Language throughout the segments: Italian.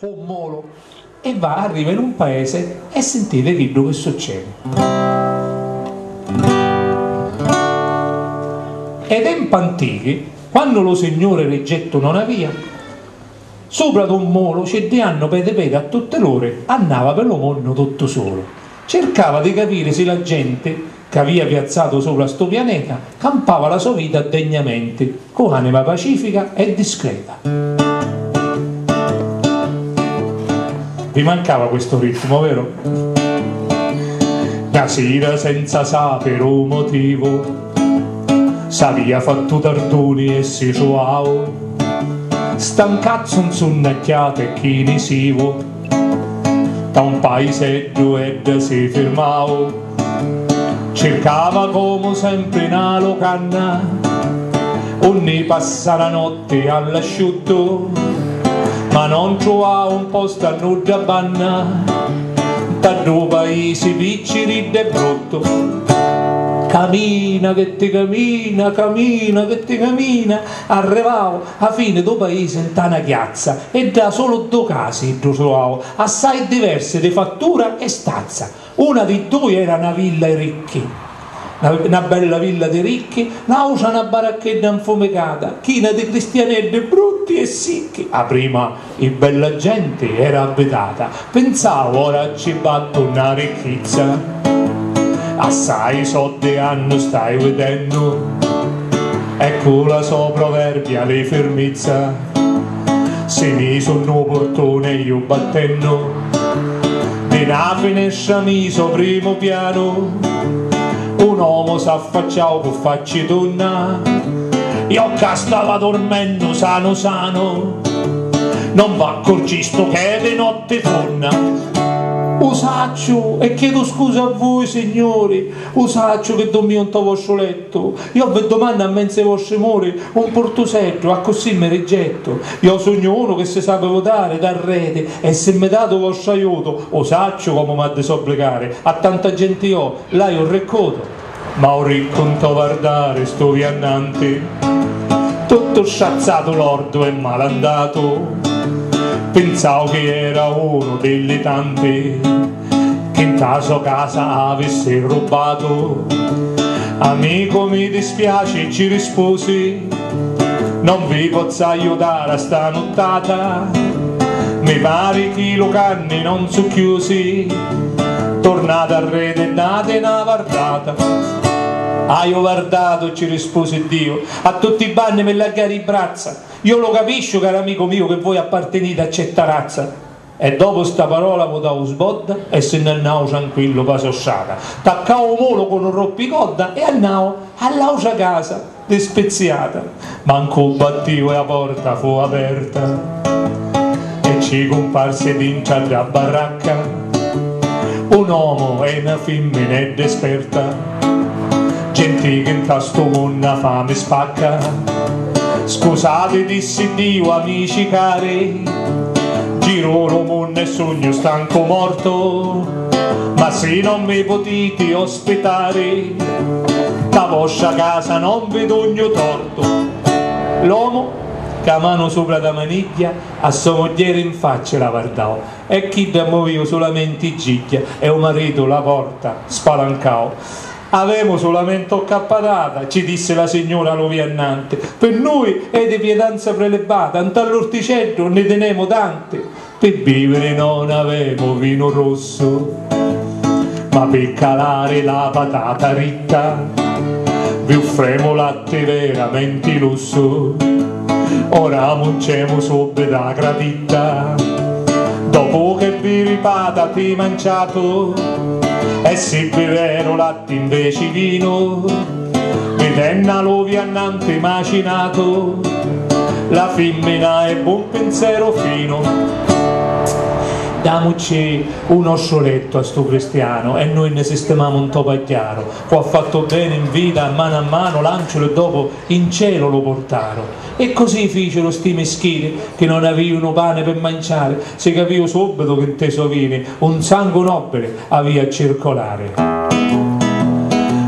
un molo, e arriva in un paese e sentite quello che succede. Ed è in antichi, quando lo signore reggetto una via, sopra d'un molo c'è di anno pede a tutte l'ore, andava per lo mondo tutto solo, cercava di capire se la gente che aveva piazzato sopra sto pianeta campava la sua vita degnamente, con anima pacifica e discreta. Vi mancava questo ritmo, vero? La sera senza sapere un motivo s'aveva fatto tardoni e si suavo, stancazzo un sonnacchiato e chinisivo, da un paeseggio ed si fermava, cercava come sempre una locanna, ogni passa la notte all'asciutto, ma non trovava un posto a nuda banna, da due paesi piccoli e brutto. Cammina che ti cammina, cammina che ti cammina, arrivavo a fine do paese in una chiazza e da solo due case trovavo, assai diverse di fattura e stazza. Una di due era una villa ai ricchi, una bella villa di ricchi, l'altra una baracchetta infumicata, china di cristianetti brutti e sicchi. A prima in bella gente era abitata, pensavo ora ci batto una ricchezza, assai soldi hanno stai vedendo, ecco la sua proverbiale fermezza, se mi sono portone io battendo, di una finestra mi so primo piano, un uomo s'affacciava con facci donna, io che stava dormendo sano sano, non va accorgisto che di notte torna. Usaccio, e chiedo scusa a voi signori, usaccio che dormio in vostro letto, io vi domando a mezzo ai vostri muri un portoseggio, a così mi rigetto, io sogno uno che si sape votare dal rete, e se mi date vostro aiuto, usaccio come mi ha di sobblicare, a tanta gente io, là io raccoto, ma ho racconto guardare sto viannante, tutto sciazzato lordo e malandato, pensavo che era uno delle tante che in caso casa avesse rubato. Amico mi dispiace, ci risposi, non vi posso aiutare a sta nottata, mi pare che i locali non sono chiusi, tornate a rete e date una guardata. Ah, io guardato, ci rispose Dio, a tutti i bagni me la gari braccia, io lo capisco caro amico mio che voi appartenete a certa razza. E dopo sta parola votavo sbodda e se ne andavo tranquillo pasossata, taccavo molo con un roppicodda e andavo all'altra casa despeziata, manco battivo e la porta fu aperta e ci comparse dentro la baracca un uomo e una femmina ed esperta, gente che in sto mondo fame spacca. Scusate dissi Dio amici cari, giro lo mondo e sogno stanco morto, ma se non mi potete ospitare da vostra casa non vedo ogni torto. L'uomo che a mano sopra la maniglia a sua moglie in faccia la guardavo e chi da muovevo solamente i giglia e un marito la porta spalancavo. Avevo solamente cappatata, ci disse la signora lo viannante, per noi è di pietanza prelevata, tanto all'orticello ne tenemo tante, per vivere non avevo vino rosso, ma per calare la patata ritta vi offremo latte veramente lusso, ora munciamo sopra la gratitta, dopo che vi ripatate mangiato, e se bevero latte invece vino, vedenna lo viannante macinato, la femmina è buon pensiero fino. Damoci un ossoletto a sto cristiano e noi ne sistemiamo un topo a chiaro, qua ha fatto bene in vita a mano lancialo e dopo in cielo lo portaro. E così fecero sti meschini che non avevano pane per mangiare, si capiva subito che in te sovini un sangue nobile aveva a circolare.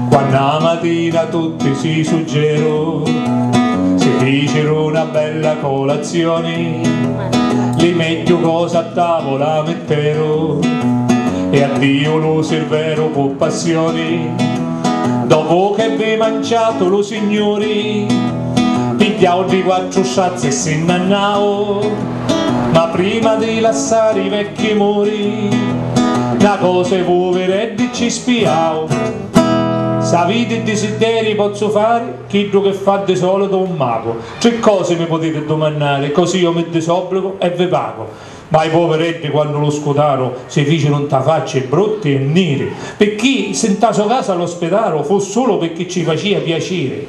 Quando la mattina tutti si suggero, si fecero una bella colazione, di meglio cosa a tavola mettero, e addio lo servero con passioni. Dopo che vi mangiato lo signori, pigliao di quattro sciazzi e se innannao, ma prima di lasciare i vecchi muri, una cosa ai poveretti ci spiao. Sa vita e desideri posso fare, chiedo che fa di solito un mago. 3 cose mi potete domandare, così io mi disobbligo e ve pago. Ma i poveretti quando lo scutaro si fecero in ta faccia brutti e neri, per chi sentato casa all'ospedale fu solo perché ci faceva piacere.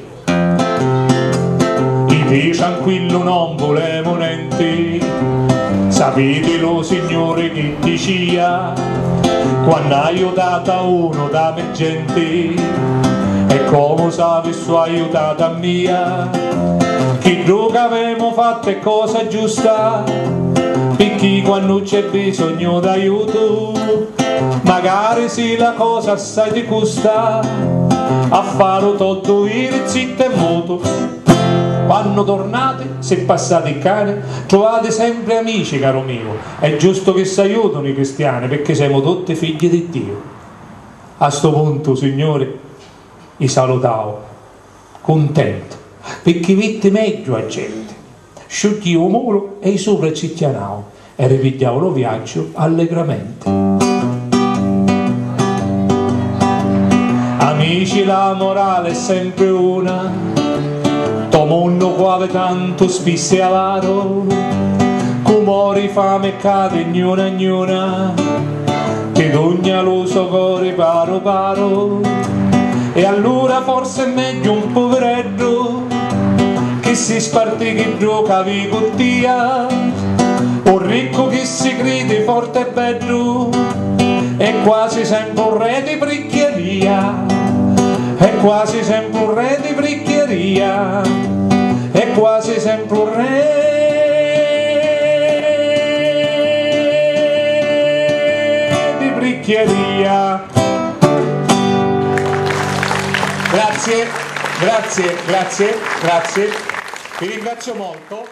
I te tranquillo non volevo niente, sapete lo signore che diceva, quando hai aiutato uno da me gente, e come sape su aiutata mia, che droga avevamo fatto è cosa giusta, perché quando c'è bisogno d'aiuto, magari se la cosa assai ti costa, a farlo tutto il zitto e muto. Quando tornate, se passate il cane, trovate sempre amici, caro mio. È giusto che si aiutano i cristiani, perché siamo tutti figli di Dio. A sto punto, signore, i salutavo, contento, perché vette meglio a gente. Sciogli il muro e i sopra ci chianavo, e ripigliavo lo viaggio allegramente. Amici, la morale è sempre una, to mondo qua tanto spisse e avaro, cumori fame e cade gnuna gnuna, che d'ogna lo so cuore paro paro, e allora forse è meglio un poveretto che si sparti che gioca vi cottia, un ricco che si crede forte e bello, è quasi sempre un re di bricchieria, è quasi sempre un re di bricchieria, è quasi sempre un re di bricchieria. Grazie, grazie, grazie, grazie, vi ringrazio molto.